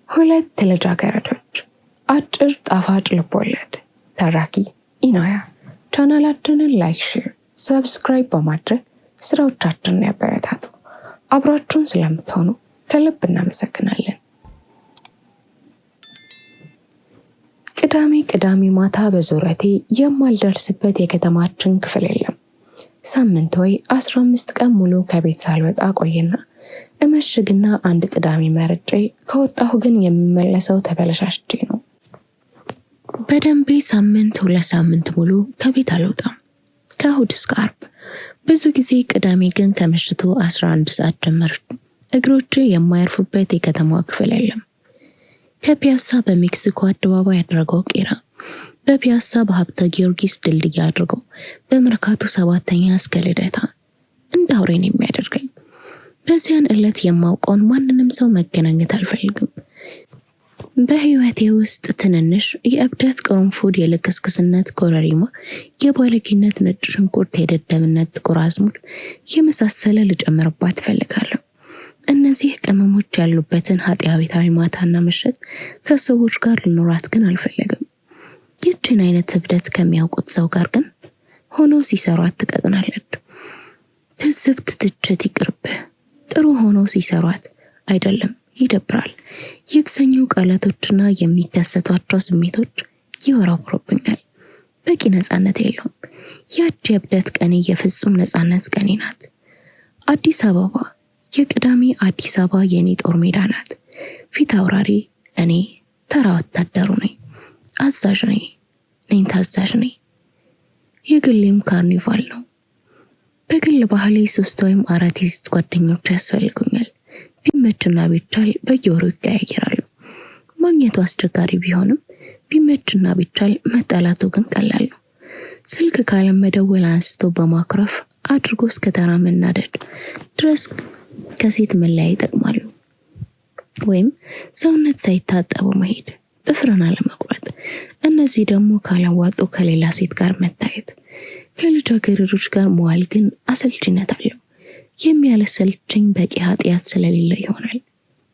ሁለት ልጃገረዶች አጭር ጣፋጭ ልቦለድ ተራኪ ኢናያ። ቻናላችንን ላይክ፣ ሼር፣ ሰብስክራይብ በማድረግ ስራዎቻችንን ያበረታቱ። አብራችሁን ስለምትሆኑ ከልብ እናመሰግናለን። ቅዳሜ ማታ በዙረቴ የማልደርስበት የከተማችን ክፍል የለም። ሳምንት ወይ 15 ቀን ሙሉ ከቤት ሳልወጣ ቆይና እመሽግና አንድ ቅዳሜ መርጬ ከወጣሁ ግን የምመለሰው ተበለሻሽቼ ነው። በደንቤ ሳምንት 2 ሳምንት ሙሉ ከቤት አልወጣም፣ ከእሁድ እስከ ዓርብ። ብዙ ጊዜ ቅዳሜ ግን ከምሽቱ 11 ሰዓት ጀምሮ እግሮቼ የማያርፉበት የከተማዋ ክፍል የለም። ከፒያሳ በሜክሲኮ አደባባይ አድርገው ቄራ፣ በፒያሳ በሀብተ ጊዮርጊስ ድልድይ አድርገው በመርካቶ 7ኛ እስከ ልደታ እንደ አውሬን የሚያደርገኝ። በዚያን ዕለት የማውቀውን ማንንም ሰው መገናኘት አልፈልግም። በህይወቴ ውስጥ ትንንሽ የእብደት ቅርንፉድ፣ የልክስክስነት ኮረሪማ፣ የባለጌነት ነጭ ሽንኩርት፣ የደደብነት ጥቁር አዝሙድ የመሳሰለ ልጨምርባት እፈልጋለሁ። እነዚህ ቅመሞች ያሉበትን ኃጢአዊታዊ ማታና ምሽት ከሰዎች ጋር ልኖራት ግን አልፈልግም። ይህችን አይነት እብደት ከሚያውቁት ሰው ጋር ግን ሆነው ሲሰሯት ትቀጥናለች። ትዝብት፣ ትችት ይቅርብህ። ጥሩ ሆነው ሲሰሯት አይደለም ይደብራል የተሰኙ ቃላቶችና የሚከሰቷቸው ስሜቶች ይወራውሩብኛል። በቂ ነፃነት የለውም። ያቺ የእብደት ቀኔ የፍጹም ነፃነት ቀኔ ናት። አዲስ አበባ፣ የቅዳሜ አዲስ አበባ የኔ ጦር ሜዳ ናት። ፊት አውራሪ እኔ ተራ ወታደሩ ነኝ። አዛዥ ነኝ ታዛዥ ነኝ። የግሌም ካርኒቫል ነው። በግል ባህሌ 3 ወይም 4 የሴት ጓደኞች ያስፈልጉኛል። ቢመችና ቢቻል በየወሩ ይቀያየራሉ። ማግኘቱ አስቸጋሪ ቢሆንም ቢመችና ቢቻል መጠላቱ ግን ቀላል ነው። ስልክ ካለመደወል አንስቶ በማኩረፍ አድርጎ እስከ ተራ መናደድ ድረስ ከሴት መለያ ይጠቅማሉ። ወይም ሰውነት ሳይታጠቡ መሄድ፣ ጥፍርን አለመቁረጥ። እነዚህ ደግሞ ካላዋጡ ከሌላ ሴት ጋር መታየት፣ ከልጃገረዶች ጋር መዋል ግን አሰልችነት አለው። የሚያለሰልችኝ በቂ ኃጢአት ስለሌለ ይሆናል።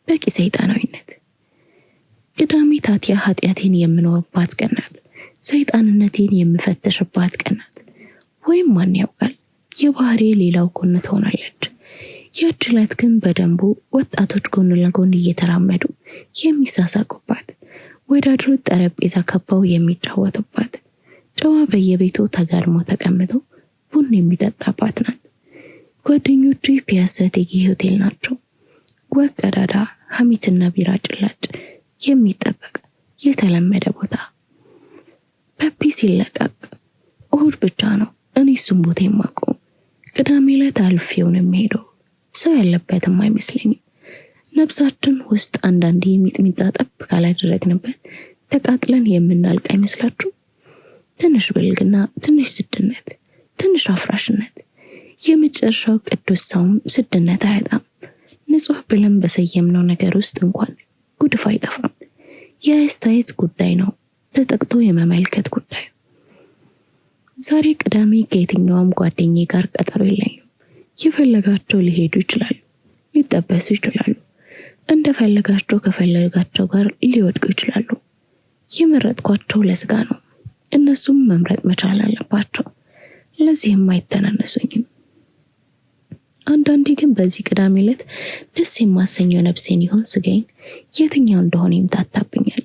በቂ ሰይጣናዊነት። ቅዳሜ ታዲያ ኃጢአቴን የምኖርባት ቀን ናት። ሰይጣንነቴን የምፈተሽባት ቀን ናት። ወይም ማን ያውቃል የባህሬ ሌላው ጎን ትሆናለች። ያች ዕለት ግን በደንቡ ወጣቶች ጎን ለጎን እየተራመዱ የሚሳሳቁባት፣ ወዳድሮች ጠረጴዛ ከበው የሚጫወቱባት፣ ጨዋ በየቤቱ ተጋድሞ ተቀምጦ ቡና የሚጠጣባት ናት። ጓደኞቼ ፒያሳ እቴጌ ሆቴል ናቸው። ወግ ቀዳዳ፣ ሐሜትና ቢራ ጭላጭ የሚጠበቅ የተለመደ ቦታ። ፐፒ ሲለቀቅ እሁድ ብቻ ነው እኔ እሱም ቦታ የማውቀው። ቅዳሜ ዕለት አልፌው ነው የምሄደው። ሰው ያለበትም አይመስለኝም። ነፍሳችን ውስጥ አንዳንዴ ሚጥሚጣ ጠብ ካላደረግንበት ተቃጥለን የምናልቅ አይመስላችሁ? ትንሽ ብልግና፣ ትንሽ ስድነት፣ ትንሽ አፍራሽነት። የመጨረሻው ቅዱስ ሰውም ስድነት አያጣም። ንጹህ ብለን በሰየምነው ነገር ውስጥ እንኳን ጉድፍ አይጠፋም። የአስተያየት ጉዳይ ነው፣ ተጠቅቶ የመመልከት ጉዳይ። ዛሬ ቅዳሜ ከየትኛውም ጓደኛዬ ጋር ቀጠሮ የለኝም። የፈለጋቸው ሊሄዱ ይችላሉ፣ ሊጠበሱ ይችላሉ። እንደፈለጋቸው ከፈለጋቸው ጋር ሊወድቁ ይችላሉ። የመረጥኳቸው ለስጋ ነው። እነሱም መምረጥ መቻል አለባቸው። ለዚህም አይተናነሱኝም። አንዳንዴ ግን በዚህ ቅዳሜ ዕለት ደስ የማሰኘው ነፍሴን ይሆን ስጋዬን የትኛው እንደሆነ ይምታታብኛል።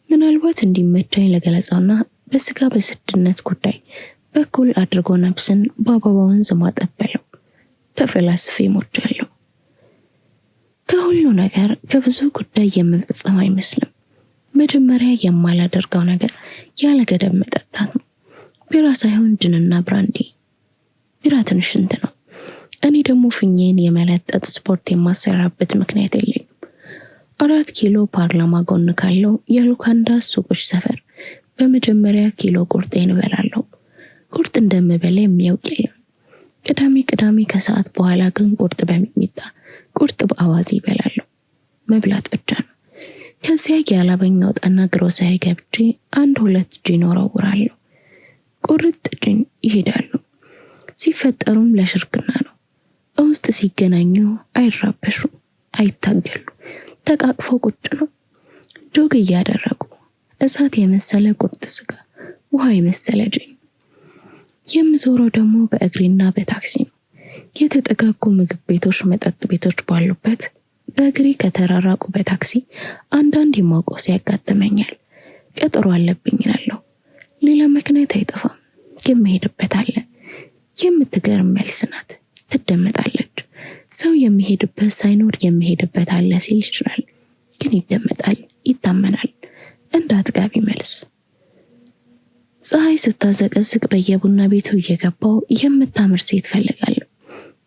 ምናልባት እንዲመቻኝ ለገለጻውና በስጋ በስድነት ጉዳይ በኩል አድርጎ ነፍስን በአበባ ወንዝ ማጠበለው በፈላስፌ ሞቻለሁ። ከሁሉ ነገር ከብዙ ጉዳይ የምፈጽም አይመስልም። መጀመሪያ የማላደርገው ነገር ያለ ገደብ መጠጣት ነው። ቢራ ሳይሆን ጅንና ብራንዲ። ቢራ ትንሽ እንት ነው። እኔ ደግሞ ፍኜን የመለጠጥ ስፖርት የማሰራበት ምክንያት የለኝም። 4 ኪሎ ፓርላማ ጎን ካለው የሉካንዳ ሱቆች ሰፈር በመጀመሪያ ኪሎ ቁርጤን እበላለሁ። ቁርጥ እንደምበላ የሚያውቅ የለም። ቅዳሜ ከሰዓት በኋላ ግን ቁርጥ በሚጥሚጣ፣ ቁርጥ በአዋዜ ይበላለሁ። መብላት ብቻ ነው። ከዚያ ያላበኛ ወጣና ግሮሰሪ ገብቼ 1-2 ጂን ወረውራለሁ። ቁርጥ ጂን ይሄዳሉ። ሲፈጠሩም ለሽርክና ነው። ውስጥ ሲገናኙ አይራበሹ፣ አይታገሉ፣ ተቃቅፈው ቁጭ ነው። ጆግ እያደረጉ እሳት የመሰለ ቁርጥ ስጋ፣ ውሃ የመሰለ ጅኝ። የምዞረው ደግሞ በእግሬና በታክሲ ነው። የተጠጋጉ ምግብ ቤቶች፣ መጠጥ ቤቶች ባሉበት በእግሬ ከተራራቁ በታክሲ አንዳንድ የማውቀው ያጋጥመኛል። ቀጠሮ አለብኝ እላለሁ። ሌላ ምክንያት አይጠፋም። የምሄድበት አለ። የምትገርም መልስ ናት። ትደመጣለች። ሰው የሚሄድበት ሳይኖር የሚሄድበት አለ ሲል ይችላል፣ ግን ይደመጣል፣ ይታመናል። እንደ አጥጋቢ መልስ። ፀሐይ ስታዘቀዝቅ በየቡና ቤቱ እየገባው የምታምር ሴት ፈልጋለሁ።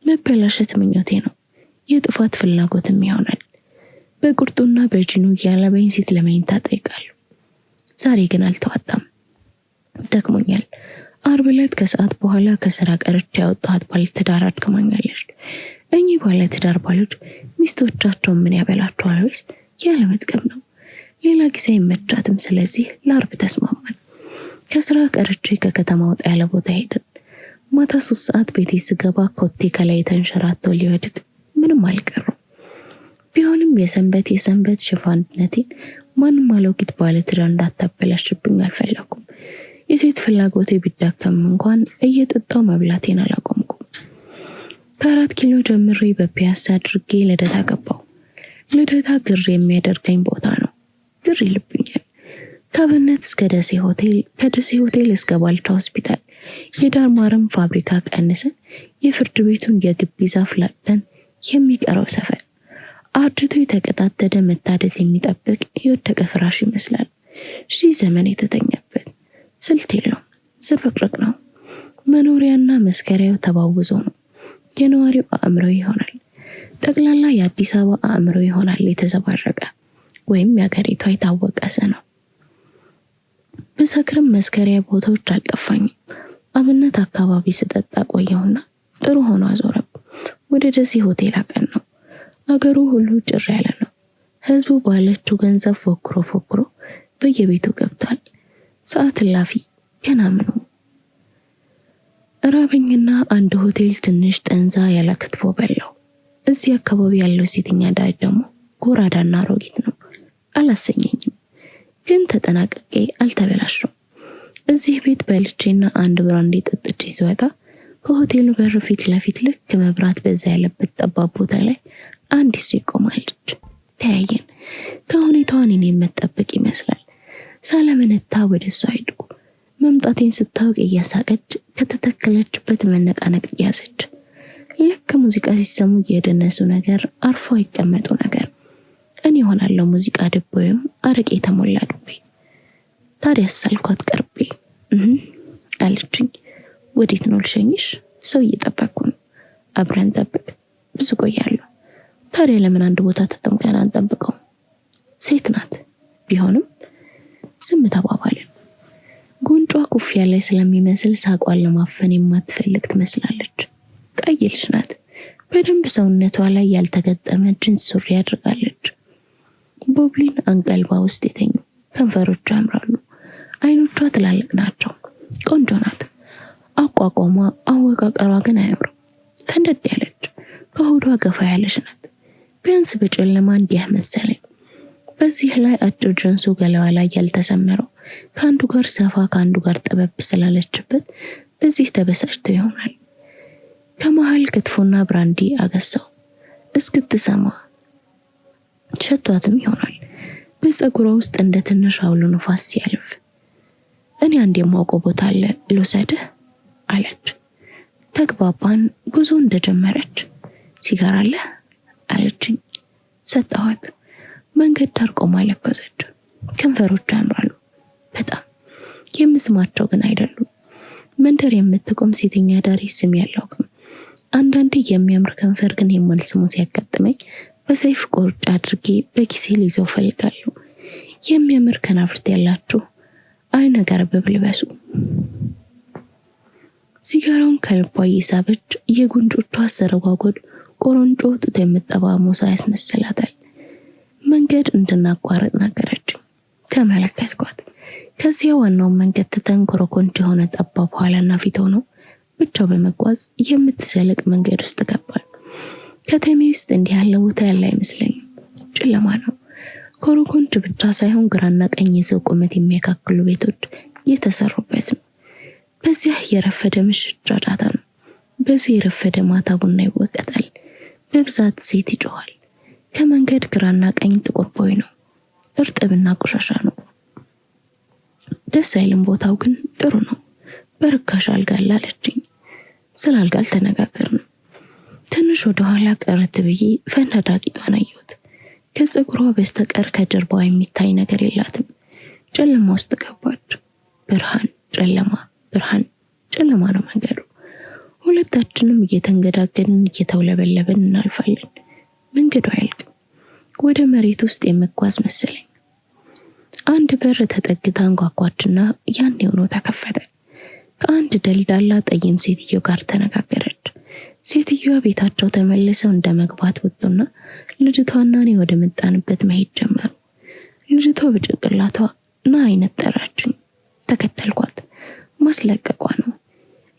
መበላሸት ምኞቴ ነው። የጥፋት ፍላጎትም ይሆናል። በቁርጡና በጅኑ እያለበኝ ሴት ለመኝታ ጠይቃለሁ። ዛሬ ግን አልተዋጣም። ደክሞኛል። አርብ ዕለት ከሰዓት በኋላ ከስራ ቀርቼ ያወጣኋት ባለትዳር አድክማኛለች። እኚህ ባለትዳር ባሎች ሚስቶቻቸውን ምን ያበላቸዋል ወይስ ያለ መጥቀም ነው? ሌላ ጊዜ አይመቻትም። ስለዚህ ለአርብ ተስማማን። ከስራ ቀርቼ ከከተማ ወጣ ያለ ቦታ ሄድን። ማታ 3 ሰዓት ቤቴ ስገባ ኮቴ ከላይ ተንሸራቶ ሊወድቅ ምንም አልቀረም። ቢሆንም የሰንበት ሽፋንነቴን ማንም አለውጊት ባለትዳር እንዳታበላሽብኝ አልፈለኩም። የሴት ፍላጎቴ ቢዳከም እንኳን እየጠጣው መብላቴን አላቆምኩም። ከ4 ኪሎ ጀምሬ በፒያሳ አድርጌ ልደታ ገባው። ልደታ ግር የሚያደርገኝ ቦታ ነው። ግር ይልብኛል። ከአብነት እስከ ደሴ ሆቴል፣ ከደሴ ሆቴል እስከ ባልቻ ሆስፒታል፣ የዳር ማረም ፋብሪካ ቀንሰን የፍርድ ቤቱን የግቢ ዛፍ ላደን የሚቀረው ሰፈር አርጅቶ የተቀጣጠደ መታደስ የሚጠብቅ የወደቀ ፍራሽ ይመስላል። ሺህ ዘመን የተተኛበት ስልት የለውም። ዝርቅርቅ ነው። መኖሪያና መስከሪያው ተባውዞ ነው። የነዋሪው አእምሮ ይሆናል። ጠቅላላ የአዲስ አበባ አእምሮ ይሆናል የተዘባረቀ፣ ወይም የሀገሪቷ የታወቀሰ ነው። በሰክርም መስከሪያ ቦታዎች አልጠፋኝም። አብነት አካባቢ ስጠጣ ቆየውና ጥሩ ሆኖ አዞረብ። ወደ ደሴ ሆቴል አቀናው። አገሩ ሁሉ ጭር ያለ ነው። ህዝቡ ባለችው ገንዘብ ፎክሮ በየቤቱ ገብቷል። ሰዓት ላፊ ገና ምኑ። ራበኝና አንድ ሆቴል ትንሽ ጠንዛ ያለ ክትፎ በላው። እዚህ አካባቢ ያለው ሴተኛ አዳሪ ደግሞ ጎራዳና አሮጊት ነው። አላሰኘኝም፣ ግን ተጠናቀቄ አልተበላሽም። እዚህ ቤት በልቼና አንድ ብራንዴ ጠጥቼ ስወጣ ከሆቴሉ በር ፊት ለፊት ልክ መብራት በዛ ያለበት ጠባብ ቦታ ላይ አንዲት ሴት ቆማለች። ተያየን። ከሁኔታዋ እኔን የምትጠብቅ ይመስላል። ሳለመነታ ወደ እሷ ሄድኩ። መምጣቴን ስታውቅ እያሳቀች ከተተከለችበት መነቃነቅ ያዘች። ልክ ሙዚቃ ሲሰሙ እየደነሱ ነገር፣ አርፎ አይቀመጡ ነገር። እኔ ሆናለሁ ሙዚቃ ድቦይም አረቄ የተሞላ ድቤ። ታዲያ ሳልኳት ቀርቤ አለችኝ። ወዴት ነው ልሸኝሽ? ሰው እየጠበቅኩ ነው። አብረን ጠብቅ፣ ብዙ ቆያለሁ። ታዲያ ለምን አንድ ቦታ ተጠምቀን አንጠብቀው? ሴት ናት። ቢሆንም ዝም ተባባልን። ጉንጯ ኩፍያ ላይ ስለሚመስል ሳቋን ለማፈን የማትፈልግ ትመስላለች። ቀይ ልጅ ናት። በደንብ ሰውነቷ ላይ ያልተገጠመ ጅንስ ሱሪ አድርጋለች። ቦብሊን አንቀልባ ውስጥ የተኙ ከንፈሮቿ ያምራሉ። አይኖቿ ትላልቅ ናቸው። ቆንጆ ናት። አቋቋሟ አወቃቀሯ ግን አያምርም። ፈንደድ ያለች ከሆዷ ገፋ ያለች ናት። ቢያንስ በጨለማ እንዲህ መሰለኝ። በዚህ ላይ አጭር ጅንሱ ገላዋ ላይ ያልተሰመረው ከአንዱ ጋር ሰፋ ከአንዱ ጋር ጠበብ ስላለችበት በዚህ ተበሳጭተው ይሆናል። ከመሃል ክትፎና ብራንዲ አገሳው። እስክትሰማ ሸቷትም ይሆናል። በፀጉሯ ውስጥ እንደ ትንሽ አውሎ ነፋስ ሲያልፍ እኔ አንድ የማውቀው ቦታ አለ ልውሰድህ አለች። ተግባባን። ጉዞ እንደጀመረች ሲጋራ አለ አለችኝ። ሰጠኋት። መንገድ ዳር ቆማ ለኮሰች። ከንፈሮቿ ያምራሉ በጣም። የምስማቸው ግን አይደሉም። መንደር የምትቆም ሴተኛ ዳሪ ስም ያላውቅም። አንዳንዴ የሚያምር ከንፈር ግን የማልስሙ ሲያጋጥመኝ በሰይፍ ቆርጬ አድርጌ በኪሴ ልይዘው ፈልጋለሁ። የሚያምር ከናፍርት ያላችሁ አይነ ገርበብ ልበሱ። ሲጋራውን ከልቧ እየሳበች የጉንጮቿ አሰረጓጎድ ቆሮንጮ ጡት የምጠባ ሞሳ ያስመስላታል። መንገድ እንድናቋረጥ ነገረችኝ። ተመለከትኳት። ከዚያ ዋናውን መንገድ ትተን ኮረኮንች የሆነ ጠባብ ኋላና ፊት ሆኖ ብቻው በመጓዝ የምትሰልቅ መንገድ ውስጥ ገባል። ከተሜ ውስጥ እንዲህ ያለ ቦታ ያለ አይመስለኝም። ጨለማ ነው። ኮረኮንች ብቻ ሳይሆን ግራና ቀኝ የሰው ቁመት የሚያካክሉ ቤቶች የተሰሩበት ነው። በዚያ የረፈደ ምሽት ጫጫታ ነው። በዚህ የረፈደ ማታ ቡና ይወቀጣል። በብዛት ሴት ይጮሃል። ከመንገድ ግራና ቀኝ ጥቁር ቦይ ነው። እርጥብና ቆሻሻ ነው። ደስ አይልም። ቦታው ግን ጥሩ ነው። በርካሽ አልጋ አለችኝ። ስለ አልጋ አልተነጋገርንም። ትንሽ ወደ ኋላ ቀረት ብዬ ፈንዳቂቷን አየሁት። ከፀጉሯ በስተቀር ከጀርባዋ የሚታይ ነገር የላትም። ጨለማ ውስጥ ገባች። ብርሃን፣ ጨለማ፣ ብርሃን፣ ጨለማ ነው መንገዱ። ሁለታችንም እየተንገዳገድን እየተውለበለብን እናልፋለን። መንገዱ አያልቅም። ወደ መሬት ውስጥ የመጓዝ መሰለኝ። አንድ በር ተጠግታ አንኳኳችና ያን ሆኖ ተከፈተ። ከአንድ ደልዳላ ጠይም ሴትዮ ጋር ተነጋገረች። ሴትዮዋ ቤታቸው ተመልሰው እንደመግባት ወጡና ልጅቷና እኔ ወደ መጣንበት መሄድ ጀመሩ። ልጅቷ በጭንቅላቷ ና አይነት ጠራችኝ። ተከተልኳት። ማስለቀቋ ነው።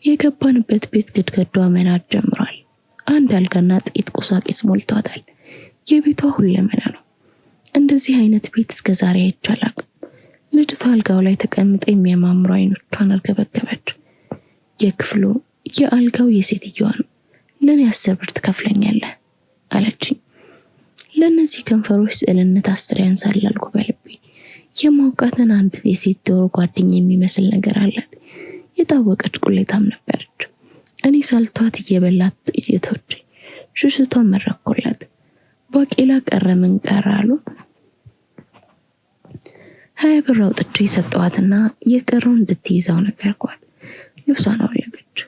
የገባንበት ቤት ግድግዳዋ መናድ ጀምሯል። አንድ አልጋና ጥቂት ቁሳቁስ ሞልቷታል። የቤቷ ሁለመና ነው። እንደዚህ አይነት ቤት እስከዛሬ አይቻላል። ልጅቷ አልጋው ላይ ተቀምጣ የሚያማምሩ አይኖቿን አርገበገበች። የክፍሉ የአልጋው የሴትዮዋ ነው። ለኔ 10 ብር ትከፍለኛለህ አለችኝ። ለነዚህ ከንፈሮች ስዕልነት 10 ያንሳል አልኩ በልቤ። የማውቃትን አንድ የሴት ዶሮ ጓደኛ የሚመስል ነገር አላት። የታወቀች ቁሌታም ነበረች። እኔ ሳልቷት እየበላት ጥይቶች ሽሽቷን መረኮላት። ባቄላ ቀረ ምን ቀረ አሉ። 20 ብር አውጥቼ ሰጠዋትና የቀረውን እንድትይዛው ነገርኳት። ልብሷን አወለቀች።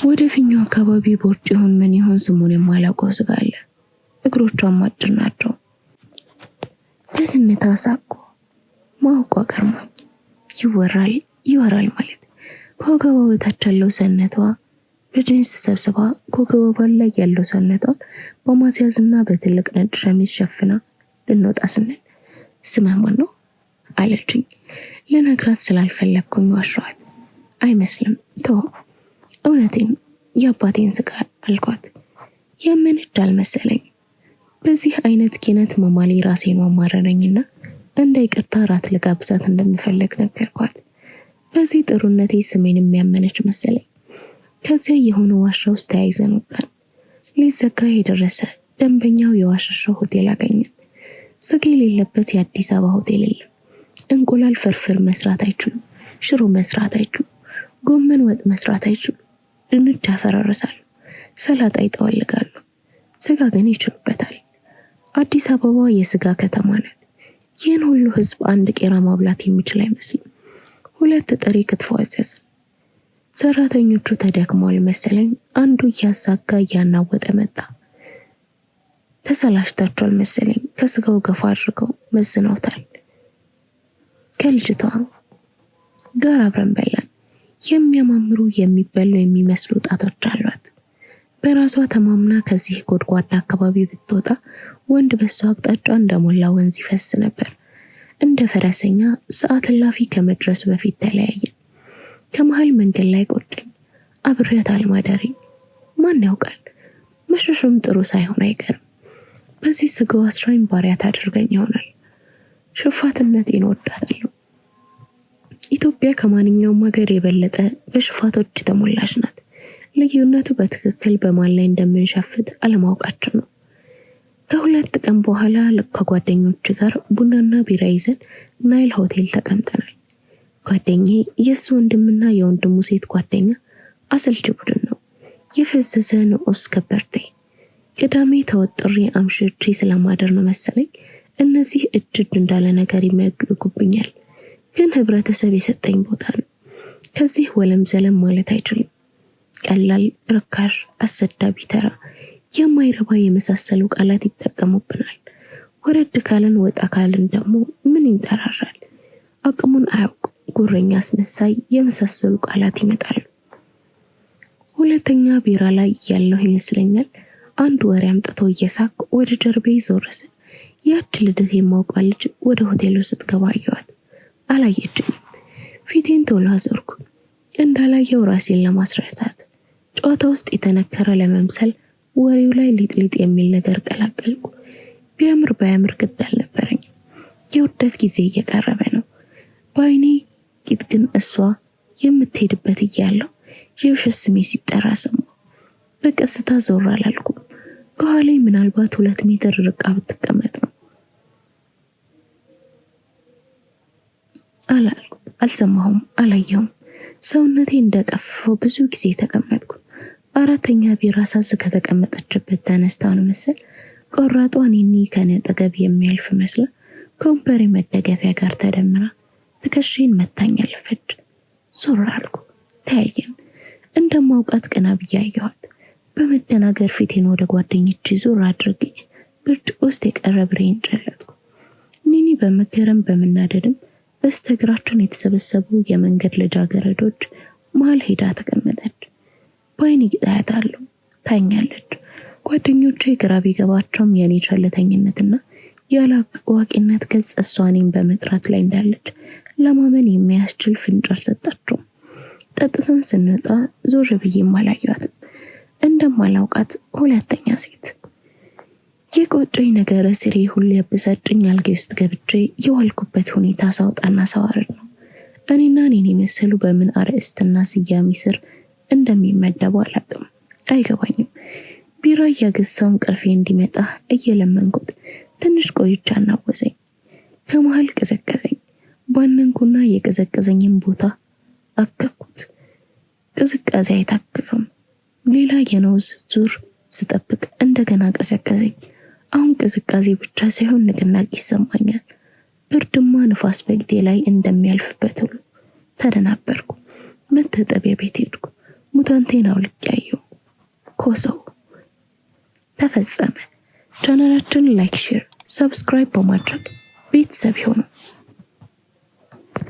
ወደ ፊኛው አካባቢ ቦርጭ ይሁን ምን ይሁን ስሙን የማላውቀው ስጋ አለ። እግሮቿም አጭር ናቸው። በዝምታ ሳቁ። ማውቋ ቀርሞኝ ይወራል ማለት ከወገቧ በታች ያለው ሰነቷ በጂንስ ሰብስባ ከወገቧ ላይ ያለው ሰነቷን በማስያዝና በትልቅ ነጭ ሸሚዝ ሸፍና ልንወጣ ስንል ስምህ ማን ነው አለችኝ። ልነግራት ስላልፈለግኩኝ ዋሸኋት። አይመስልም ተው፣ እውነቴን የአባቴን ስጋ አልኳት። የምንጅ አልመሰለኝ። በዚህ አይነት ኪነት መማሌ ራሴን ማማረረኝና እንደ ይቅርታ ራት ልጋብዛት እንደምፈልግ ነገርኳት። በዚህ ጥሩነቴ ስሜን የሚያመነች መሰለኝ። ከዚያ የሆነ ዋሻ ውስጥ ተያይዘን ወጣን። ሊዘጋ የደረሰ ደንበኛው የዋሻው ሆቴል አገኘን። ስጋ የሌለበት የአዲስ አበባ ሆቴል የለም። እንቁላል ፍርፍር መስራት አይችሉም። ሽሮ መስራት አይችሉም። ጎመን ወጥ መስራት አይችሉም። ድንች ያፈራርሳሉ። ሰላጣ ይጠወልጋሉ። ስጋ ግን ይችሉበታል። አዲስ አበባ የስጋ ከተማ ናት። ይህን ሁሉ ህዝብ አንድ ቄራ ማብላት የሚችል አይመስልም። 2 ጥሬ ክትፎ አዘዘ። ሰራተኞቹ ተደክመዋል መሰለኝ። አንዱ እያሳጋ እያናወጠ መጣ። ተሰላሽታቸዋል መሰለኝ። ከስጋው ገፋ አድርገው መዝነውታል። ከልጅቷ ጋር አብረን በላን። የሚያማምሩ የሚበሉ የሚመስሉ ጣቶች አሏት። በራሷ ተማምና ከዚህ ጎድጓዳ አካባቢ ብትወጣ ወንድ በሷ አቅጣጫ እንደሞላ ወንዝ ይፈስ ነበር። እንደ ፈረሰኛ ሰዓት እላፊ ከመድረሱ በፊት ተለያየን። ከመሃል መንገድ ላይ ቆጨኝ። አብሬያት አልማደሪ። ማን ያውቃል፣ መሸሹም ጥሩ ሳይሆን አይቀርም። በዚህ ስጋው አስራኝ ባሪያ ታደርገኝ ይሆናል። ሽፋትነቴን እወዳታለሁ። ኢትዮጵያ ከማንኛውም ሀገር የበለጠ በሽፋቶች የተሞላች ናት። ልዩነቱ በትክክል በማን ላይ እንደምንሸፍት አለማወቃችን ነው። ከ2 ቀን በኋላ ከጓደኞች ጋር ቡናና ቢራ ይዘን ናይል ሆቴል ተቀምጠናል። ጓደኛዬ የሱ ወንድምና የወንድሙ ሴት ጓደኛ አሰልቺ ቡድን ነው። የፈዘዘ ንዑስ ከበርቴ። ቅዳሜ ተወጥሬ አምሽቼ ስለማደር ነው መሰለኝ እነዚህ እጅግ እንዳለ ነገር ይመግቡብኛል። ግን ህብረተሰብ የሰጠኝ ቦታ ነው። ከዚህ ወለም ዘለም ማለት አይችልም። ቀላል፣ ርካሽ፣ አሰዳቢ፣ ተራ፣ የማይረባ የመሳሰሉ ቃላት ይጠቀሙብናል። ወረድ ካለን ወጣ ካለን ደግሞ ምን ይንጠራራል። አቅሙን አያውቅ፣ ጉረኛ፣ አስመሳይ የመሳሰሉ ቃላት ይመጣሉ። ሁለተኛ ቢራ ላይ ያለው ይመስለኛል አንድ ወሬ አምጥተው እየሳቅ ወደ ጀርባዬ ዞረሰ። ያች ልደት የማውቃት ልጅ ወደ ሆቴሉ ስትገባ አየኋት። አላየችኝም። ፊቴን ቶሎ አዞርኩ እንዳላየው ራሴን ለማስረታት። ጨዋታ ውስጥ የተነከረ ለመምሰል ወሬው ላይ ሊጥሊጥ የሚል ነገር ቀላቀልኩ። ባያምር ግድ አልነበረኝ። የውርደት ጊዜ እየቀረበ ነው። በአይኔ ቂጥ ግን እሷ የምትሄድበት እያለው የውሸት ስሜ ሲጠራ ሰማሁ። በቀስታ ዞር አላልኩም። ከኋላዬ ምናልባት 2 ሜትር ርቃ ብትቀመጥ ነው። አልሰማሁም፣ አላየሁም። ሰውነቴ እንደቀፈፈው ብዙ ጊዜ ተቀመጥኩ። 4ኛ ቢራ ሳዝ ከተቀመጠችበት ተነስታ ነው መሰል ቆራጧ ኒኒ ከኔ አጠገብ የሚያልፍ መስላ ከወንበሬ መደገፊያ ጋር ተደምራ ትከሻዬን መታኝ አለፈች። ዞር አልኩ። ተያየን። እንደማውቃት ቀና ብዬ አየኋት። በመደናገር ፊቴን ወደ ጓደኞቼ ዞር አድርጌ ብርጭቆ ውስጥ የቀረ ብሬን ጨለጥኩ። ኒኒ በመገረም በመናደድም በስተግራችን የተሰበሰቡ የመንገድ ልጃገረዶች መሀል ሄዳ ተቀመጠች። በአይኔ ጊጣያታለሁ። ታኛለች። ጓደኞቼ ግራ ቢገባቸውም የኔ ቸልተኝነትና ያላዋቂነት ገጽ እሷ እኔን በመጥራት ላይ እንዳለች ለማመን የሚያስችል ፍንጭ አልሰጣቸውም። ጠጥተን ስንወጣ ዞር ብዬም አላየኋትም። እንደማላውቃት 2ኛ ሴት። የቆጨኝ ነገር ሲሪ ሁሉ ያበሳጨኝ አልጋ ውስጥ ገብቼ የዋልኩበት ሁኔታ ሳውጣና ሳዋርድ ነው። እኔና እኔን የመሰሉ በምን አርዕስትና ስያሜ ስር እንደሚመደቡ አላውቅም፣ አይገባኝም። ቢራ እያገዛው እንቅልፌ እንዲመጣ እየለመንኩት ትንሽ ቆይቻ አናወዘኝ። ከመሃል ቀዘቀዘኝ። ባነንኩና የቀዘቀዘኝን ቦታ አከኩት። ቅዝቃዜ አይታክክም። ሌላ የነውዝ ዙር ስጠብቅ እንደገና ቀዘቀዘኝ። አሁን ቅዝቃዜ ብቻ ሳይሆን ንቅናቄ ይሰማኛል። ብርድማ ንፋስ በግቴ ላይ እንደሚያልፍበት ሁሉ ተደናበርኩ። መታጠቢያ ቤት ሄድኩ። ሙታንቴን አውልቄ አየሁ። ኮሰው ተፈጸመ። ቻናላችንን ላይክ፣ ሼር፣ ሰብስክራይብ በማድረግ ቤተሰብ ይሁኑ።